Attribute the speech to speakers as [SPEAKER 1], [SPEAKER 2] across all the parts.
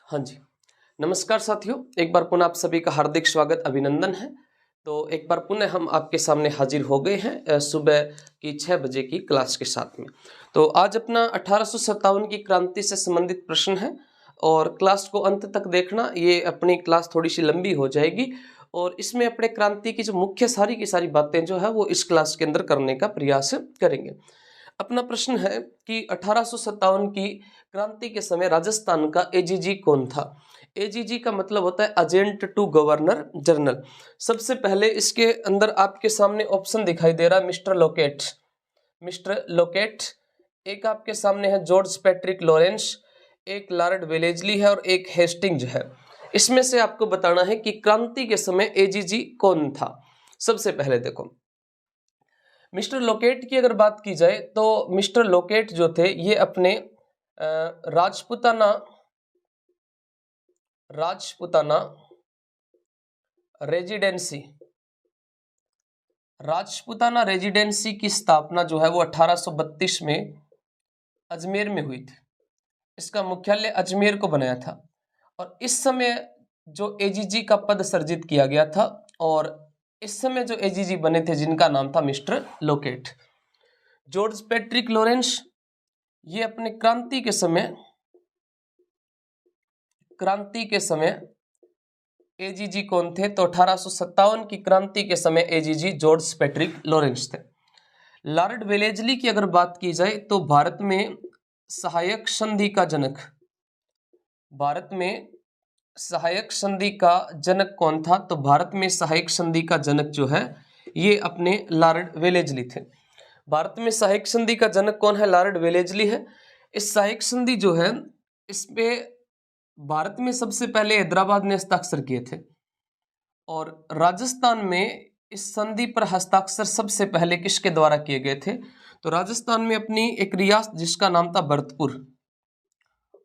[SPEAKER 1] हाँ जी, नमस्कार साथियों, एक बार पुनः आप सभी का हार्दिक स्वागत अभिनंदन है। तो एक बार पुनः हम आपके सामने हाजिर हो गए हैं सुबह की 6 बजे की क्लास के साथ में। तो आज अपना 1857 की क्रांति से संबंधित प्रश्न है और क्लास को अंत तक देखना। ये अपनी क्लास थोड़ी सी लंबी हो जाएगी और इसमें अपने क्रांति की जो मुख्य सारी की सारी बातें जो है वो इस क्लास के अंदर करने का प्रयास करेंगे। अपना प्रश्न है कि 1857 की क्रांति के समय राजस्थान का एजीजी कौन था। एजीजी का मतलब होता है एजेंट टू गवर्नर जनरल। सबसे पहले इसके अंदर आपके सामने ऑप्शन दिखाई दे रहा है मिस्टर लोकेट। मिस्टर लोकेट, एक आपके सामने है जॉर्ज पैट्रिक लॉरेंस, एक लॉर्ड वेलेजली है और एक हेस्टिंग्स है। इसमें से आपको बताना है कि क्रांति के समय एजीजी कौन था। सबसे पहले देखो, मिस्टर लोकेट की अगर बात की जाए तो मिस्टर लोकेट जो थे ये अपने राजपुताना रेजिडेंसी की स्थापना जो है वो 1832 में अजमेर में हुई थी। इसका मुख्यालय अजमेर को बनाया था और इस समय जो एजीजी का पद सर्जित किया गया था और इस समय जो एजीजी बने थे जिनका नाम था mister locate. George Patrick Lawrence ये अपने क्रांति के समय एजीजी कौन थे तो 1857 की क्रांति के समय एजीजी जॉर्ज पैट्रिक लॉरेंस थे। लॉर्ड वेलेजली की अगर बात की जाए तो भारत में सहायक संधि का जनक कौन था तो भारत में सहायक संधि का जनक जो है ये अपने लॉर्ड वेलेजली थे। भारत में सहायक संधि का जनक कौन है? लॉर्ड वेलेजली है। इस सहायक संधि जो है इस पे भारत में सबसे पहले हैदराबाद ने हस्ताक्षर किए थे और राजस्थान में इस संधि पर हस्ताक्षर सबसे पहले किसके द्वारा किए गए थे तो राजस्थान में अपनी एक रियासत जिसका नाम था भरतपुर,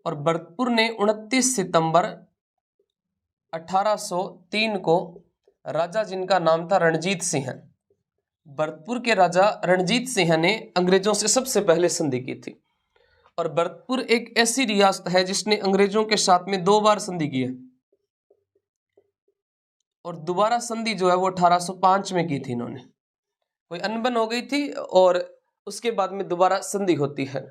[SPEAKER 1] और भरतपुर ने 29 सितंबर 1803 को राजा जिनका नाम था रणजीत सिंह, भरतपुर के राजा रणजीत सिंह ने अंग्रेजों से सबसे पहले संधि की थी। और भरतपुर एक ऐसी रियासत है जिसने अंग्रेजों के साथ में 2 बार संधि की है और दोबारा संधि जो है वो 1805 में की थी। इन्होंने कोई अनबन हो गई थी और उसके बाद में दोबारा संधि होती है।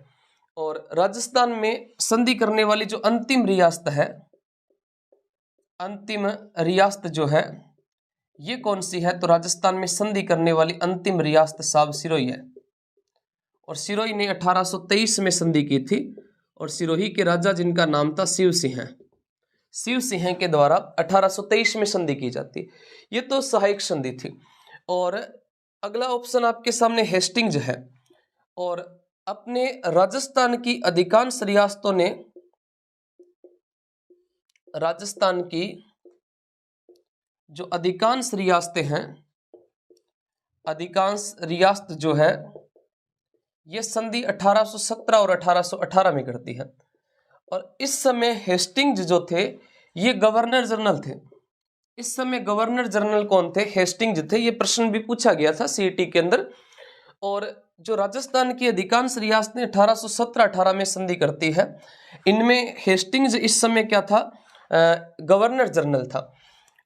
[SPEAKER 1] और राजस्थान में संधि करने वाली जो अंतिम रियासत जो है ये कौन सी है तो राजस्थान में संधि करने वाली अंतिम रियासत साहब सिरोही है और सिरोही ने 1823 में संधि की थी और सिरोही के राजा जिनका नाम था शिव सिंह के द्वारा 1823 में संधि की जाती। ये तो सहायक संधि थी। और अगला ऑप्शन आपके सामने हेस्टिंग्स है और अपने राजस्थान की अधिकांश रियासतों ने राजस्थान की जो अधिकांश रियासतें हैं, अधिकांश रियासत जो है ये संधि 1817 और 1818 में करती है। और इस समय हेस्टिंग्स जो थे ये गवर्नर जनरल थे। इस समय गवर्नर जनरल कौन थे? हेस्टिंग्स थे। ये प्रश्न भी पूछा गया था सीईटी के अंदर। और जो राजस्थान की अधिकांश रियासतें 1817-18 में संधि करती है, इनमें हेस्टिंग्स इस समय क्या था? गवर्नर जनरल था।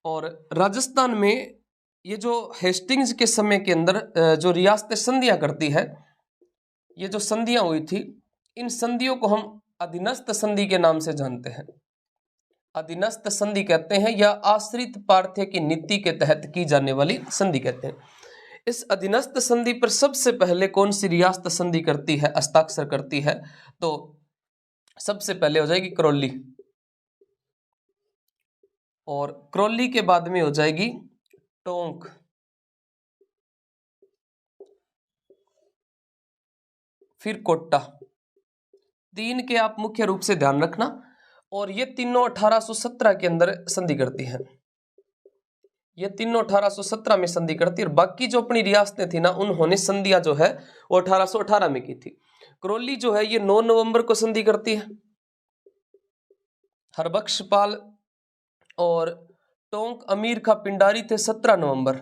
[SPEAKER 1] और राजस्थान में ये जो हेस्टिंग्स के समय के अंदर जो रियासतें संधियां करती है, ये जो संधियां हुई थी इन संधियों को हम अधीनस्थ संधि के नाम से जानते हैं। अधीनस्थ संधि कहते हैं या आश्रित पार्थ्य की नीति के तहत की जाने वाली संधि कहते हैं। इस अधीनस्थ संधि पर सबसे पहले कौन सी रियासत संधि करती है, हस्ताक्षर करती है तो सबसे पहले हो जाएगी करौली और करौली के बाद में हो जाएगी टोंक, फिर कोटा। 3 के आप मुख्य रूप से ध्यान रखना और ये तीनों 1817 के अंदर संधि करती है। ये तीनों 1817 में संधि करती है और बाकी जो अपनी रियासतें थी ना उन्होंने संधियां जो है वो 1818 में की थी। करौली जो है ये 9 नवंबर को संधि करती है, हरबख्शपाल और टोंक अमीर खां पिंडारी थे 17 नवंबर।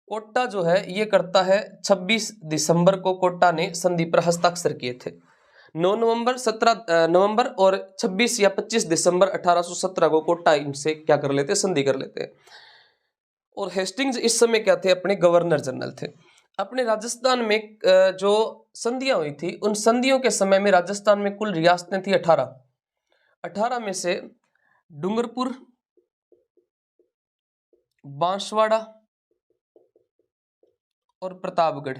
[SPEAKER 1] कोटा जो है ये करता है 26 दिसंबर को कोटा ने संधि पर हस्ताक्षर किए थे। 9 नवंबर 17 नवंबर और 26 या 25 दिसंबर 1817 को कोटा इनसे क्या कर लेते, संधि कर लेते हैं। और हेस्टिंग्स इस समय क्या थे, अपने गवर्नर जनरल थे। अपने राजस्थान में जो संधियां हुई थी, उन संधियों के समय में राजस्थान में कुल रियासतें थी 18। 18 में से डूंगरपुर, बांसवाड़ा और प्रतापगढ़,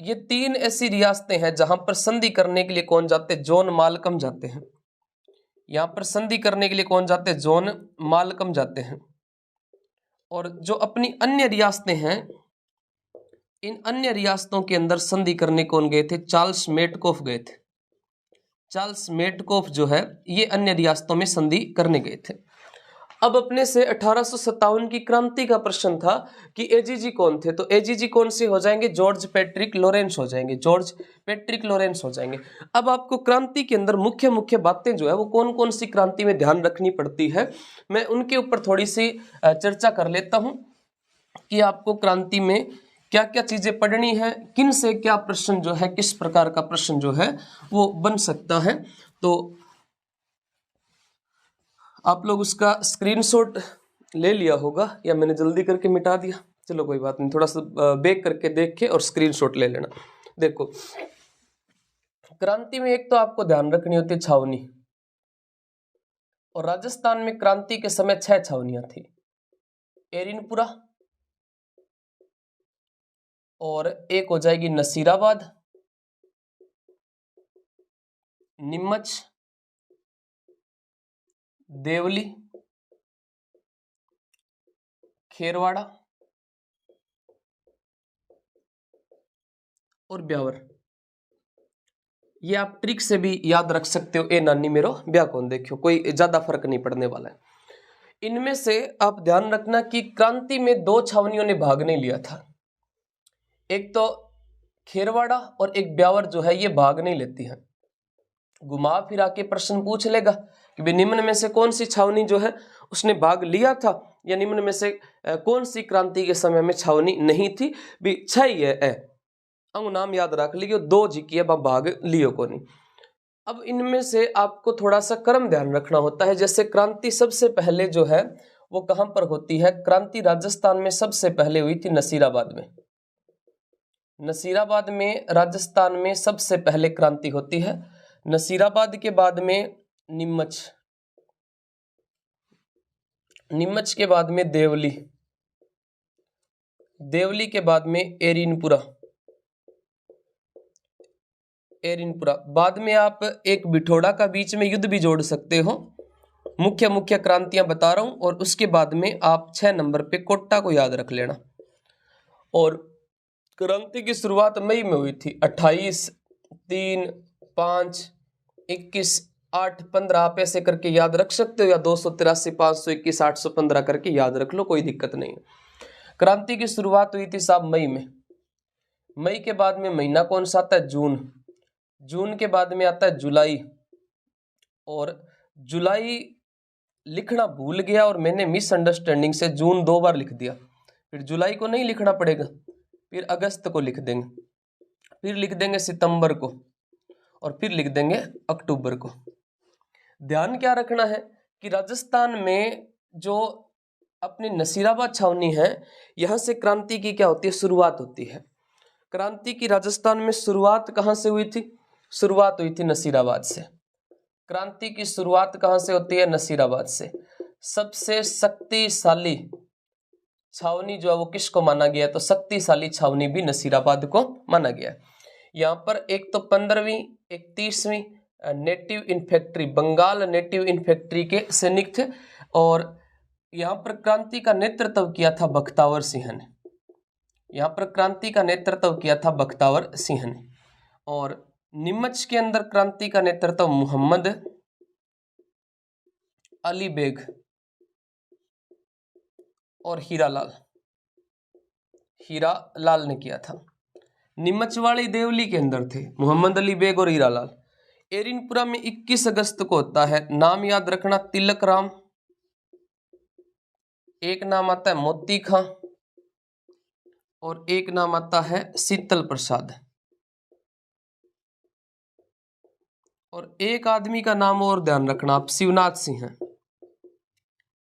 [SPEAKER 1] ये 3 ऐसी रियासतें हैं जहां पर संधि करने के लिए कौन जाते हैं, जॉन मालकम जाते हैं। यहां पर संधि करने के लिए कौन जाते हैं, जॉन मालकम जाते हैं। और जो अपनी अन्य रियासतें हैं, इन अन्य रियासतों के अंदर संधि करने कौन गए थे, चार्ल्स मेटकॉफ गए थे। चार्ल्स मेटकॉफ जो है ये अन्य रियासतों में संधि करने गए थे। अब अपने से 1857 की क्रांति का प्रश्न था कि एजीजी कौन थे, तो एजीजी कौन से हो जाएंगे, जॉर्ज पैट्रिक लॉरेंस हो जाएंगे, जॉर्ज पैट्रिक लॉरेंस हो जाएंगे। अब आपको क्रांति के अंदर मुख्य मुख्य बातें जो है वो कौन कौन सी क्रांति में ध्यान रखनी पड़ती है, मैं उनके ऊपर थोड़ी सी चर्चा कर लेता हूं कि आपको क्रांति में क्या क्या चीजें पढ़नी है, किन से क्या प्रश्न जो है, किस प्रकार का प्रश्न जो है वो बन सकता है। तो आप लोग उसका स्क्रीनशॉट ले लिया होगा या मैंने जल्दी करके मिटा दिया, चलो कोई बात नहीं, थोड़ा सा बैक करके देख के और स्क्रीनशॉट ले लेना। देखो क्रांति में एक तो आपको ध्यान रखनी होती है छावनी, और राजस्थान में क्रांति के समय 6 छावनियां थी। एरिनपुरा, और एक हो जाएगी नसीराबाद, नीमच, देवली, खेरवाड़ा और ब्यावर। ये आप ट्रिक से भी याद रख सकते हो, ए नानी मेरो ब्याह कौन देखियो, कोई ज्यादा फर्क नहीं पड़ने वाला है। इनमें से आप ध्यान रखना कि क्रांति में 2 छावनियों ने भाग नहीं लिया था, एक तो खेरवाड़ा और एक ब्यावर जो है ये भाग नहीं लेती है। घुमा फिरा के प्रश्न पूछ लेगा कि निम्न में से कौन सी छावनी जो है उसने भाग लिया था, या निम्न में से कौन सी क्रांति के समय में छावनी नहीं थी, भी 6 ही है। अंग नाम याद रख लियो, 2 जी की भाग लियो को नहीं। अब इनमें से आपको थोड़ा सा क्रम ध्यान रखना होता है। जैसे क्रांति सबसे पहले जो है वो कहां पर होती है, क्रांति राजस्थान में सबसे पहले हुई थी नसीराबाद में। नसीराबाद में राजस्थान में सबसे पहले क्रांति होती है। नसीराबाद के बाद में नीमच, नीमच के बाद में देवली, देवली के बाद में एरिनपुरा, एरिनपुरा बाद में आप एक बिठोड़ा का बीच में युद्ध भी जोड़ सकते हो। मुख्य मुख्य क्रांतियां बता रहा हूं, और उसके बाद में आप 6 नंबर पे कोटा को याद रख लेना। और क्रांति की शुरुआत मई में हुई थी, 28, 3, 5, 21, 8, 15 आप ऐसे करके याद रख सकते हो, या 283, 521, 815 करके याद रख लो, कोई दिक्कत नहीं है। क्रांति की शुरुआत हुई थी साहब मई में। मई के बाद में महीना कौन सा आता है, जून। जून के बाद में आता है जुलाई, और जुलाई लिखना भूल गया और मैंने मिसअंडरस्टैंडिंग से जून 2 बार लिख दिया। फिर जुलाई को नहीं लिखना पड़ेगा, फिर अगस्त को लिख देंगे, फिर लिख देंगे सितंबर को, और फिर लिख देंगे अक्टूबर को। ध्यान क्या रखना है कि राजस्थान में जो अपनी नसीराबाद छावनी है, यहां से क्रांति की क्या होती है, शुरुआत होती है। क्रांति की राजस्थान में शुरुआत कहां से हुई थी, शुरुआत हुई थी नसीराबाद से। क्रांति की शुरुआत कहां से होती है, नसीराबाद से। सबसे शक्तिशाली छावनी जो है वो किसको माना गया है, तो शक्तिशाली छावनी भी नसीराबाद को माना गया है। यहाँ पर एक तो 15वीं, 31वीं native infantry, Bengal native infantry के सैनिक थे, और यहाँ पर क्रांति का नेतृत्व किया था बख्तावर सिंह ने। यहाँ पर क्रांति का नेतृत्व किया था बख्तावर सिंह ने। और नीमच के अंदर क्रांति का नेतृत्व मोहम्मद अली बेग और हीरालाल ने किया था। नीमच वाली देवली के अंदर थे मोहम्मद अली बेग और हीरालाल। एरिनपुरा में 21 अगस्त को होता है, नाम याद रखना, तिलक राम, एक नाम आता है मोती खां, और एक नाम आता है शीतल प्रसाद। और एक आदमी का नाम और ध्यान रखना आप, शिवनाथ सिंह हैं।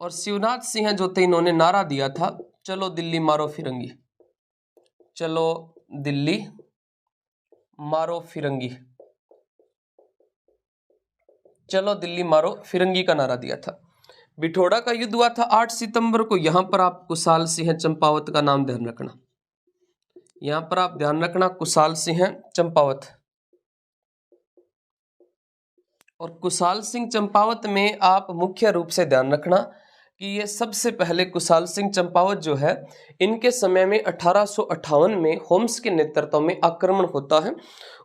[SPEAKER 1] और शिवनाथ सिंह जो थे इन्होंने नारा दिया था, चलो दिल्ली मारो फिरंगी, चलो दिल्ली मारो फिरंगी, चलो दिल्ली मारो फिरंगी का नारा दिया था। बिठोड़ा का युद्ध हुआ था 8 सितंबर को। यहां पर आप कुशाल सिंह चंपावत का नाम ध्यान रखना, यहां पर आप ध्यान रखना कुशाल सिंह चंपावत। और कुशाल सिंह चंपावत में आप मुख्य रूप से ध्यान रखना कि ये सबसे पहले कुशाल सिंह चंपावत जो है, इनके समय में 1858 में होम्स के नेतृत्व में आक्रमण होता है।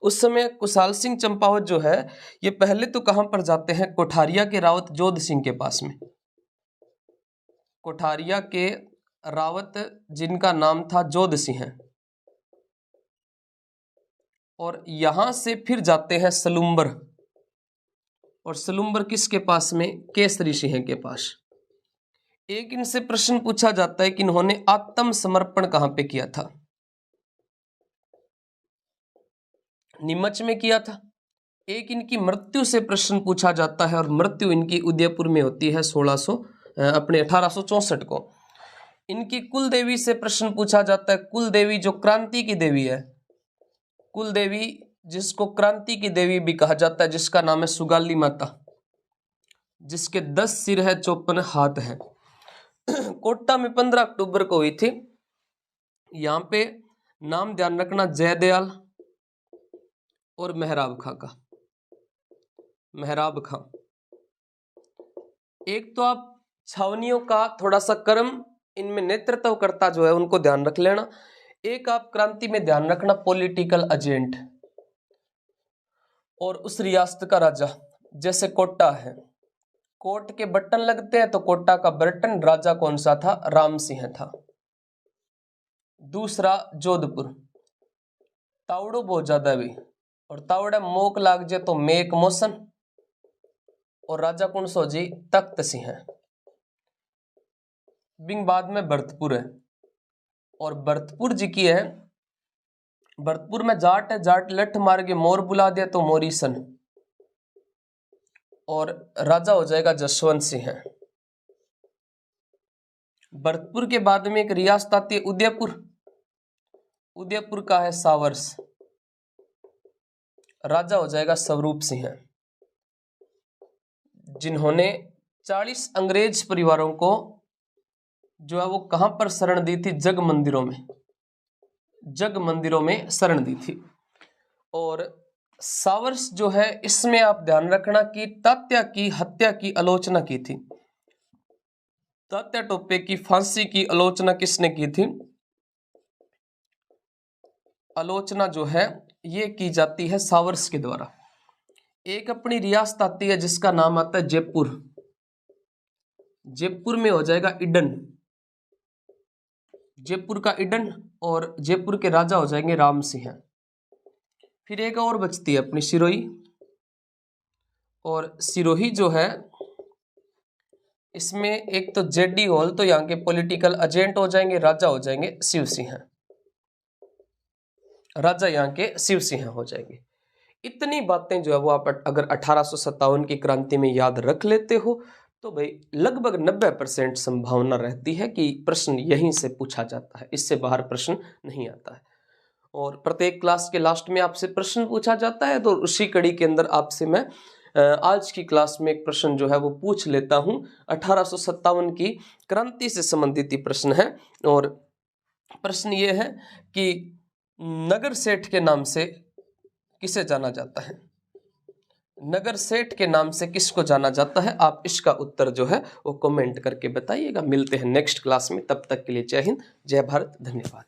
[SPEAKER 1] उस समय कुशाल सिंह चंपावत जो है, ये पहले तो कहां पर जाते हैं, कोठारिया के रावत जोध सिंह के पास में। कोठारिया के रावत जिनका नाम था जोध सिंह, और यहां से फिर जाते हैं सलुम्बर, और सलुम्बर किसके पास में, केसरी सिंह के पास। एक इनसे प्रश्न पूछा जाता है कि इन्होंने आत्मसमर्पण कहां पे किया था, नीमच में किया था। एक इनकी मृत्यु से प्रश्न पूछा जाता है, और मृत्यु इनकी उदयपुर में होती है 1864 को। इनकी कुल देवी से प्रश्न पूछा जाता है, कुल देवी जो क्रांति की देवी है, कुल देवी जिसको क्रांति की देवी भी कहा जाता है, जिसका नाम है सुगाली माता, जिसके 10 सिर है 54 हाथ है। कोटा में 15 अक्टूबर को हुई थी। यहां पे नाम ध्यान रखना जयदयाल और मेहराब खां का, मेहराब खां। एक तो आप छावनियों का थोड़ा सा कर्म, इनमें नेतृत्वकर्ता जो है उनको ध्यान रख लेना। एक आप क्रांति में ध्यान रखना पॉलिटिकल एजेंट, और उस रियासत का राजा, जैसे कोटा है, कोट के बटन लगते हैं तो कोटा का बर्टन राजा कौन सा था, राम सिंह था। दूसरा जोधपुर, तावड़ो बहुत ज्यादा भी, और तावड़े मोक लाग जे तो मेक मोशन, और राजा कौन सो जी, तख्त सिंह है। बिंग बाद में भरतपुर है, और भरतपुर जी की है, भरतपुर में जाट है, जाट लठ मार के मोर बुला दिया तो मोरीसन, और राजा हो जाएगा जसवंत सिंह है। भरतपुर के बाद में एक रियासत आती है उदयपुर, उदयपुर का है सावर्स, राजा हो जाएगा स्वरूप सिंह है, जिन्होंने 40 अंग्रेज परिवारों को जो है वो कहां पर शरण दी थी, जग मंदिरों में, जग मंदिरों में शरण दी थी। और सावर्स जो है, इसमें आप ध्यान रखना कि तात्या की हत्या की आलोचना की थी। तात्या टोपे की फांसी की आलोचना किसने की थी, आलोचना जो है ये की जाती है सावर्स के द्वारा। एक अपनी रियासत आती है जिसका नाम आता है जयपुर, जयपुर में हो जाएगा ईडन, जयपुर का ईडन, और जयपुर के राजा हो जाएंगे राम सिंह। फिर एक और बचती है अपनी सिरोही, और सिरोही जो है इसमें एक तो जेडी हॉल, तो यहाँ के पॉलिटिकल एजेंट हो जाएंगे, राजा हो जाएंगे शिव सिंह, राजा यहाँ के शिव सिंह हो जाएंगे। इतनी बातें जो है वो आप अगर 1857 की क्रांति में याद रख लेते हो तो भाई लगभग 90% संभावना रहती है कि प्रश्न यहीं से पूछा जाता है, इससे बाहर प्रश्न नहीं आता है। और प्रत्येक क्लास के लास्ट में आपसे प्रश्न पूछा जाता है, तो उसी कड़ी के अंदर आपसे मैं आज की क्लास में एक प्रश्न जो है वो पूछ लेता हूं। 1857 की क्रांति से संबंधित ही प्रश्न है, और प्रश्न ये है कि नगर सेठ के नाम से किसे जाना जाता है, नगर सेठ के नाम से किसको जाना जाता है। आप इसका उत्तर जो है वो कमेंट करके बताइएगा। मिलते हैं नेक्स्ट क्लास में, तब तक के लिए जय हिंद, जय भारत, धन्यवाद।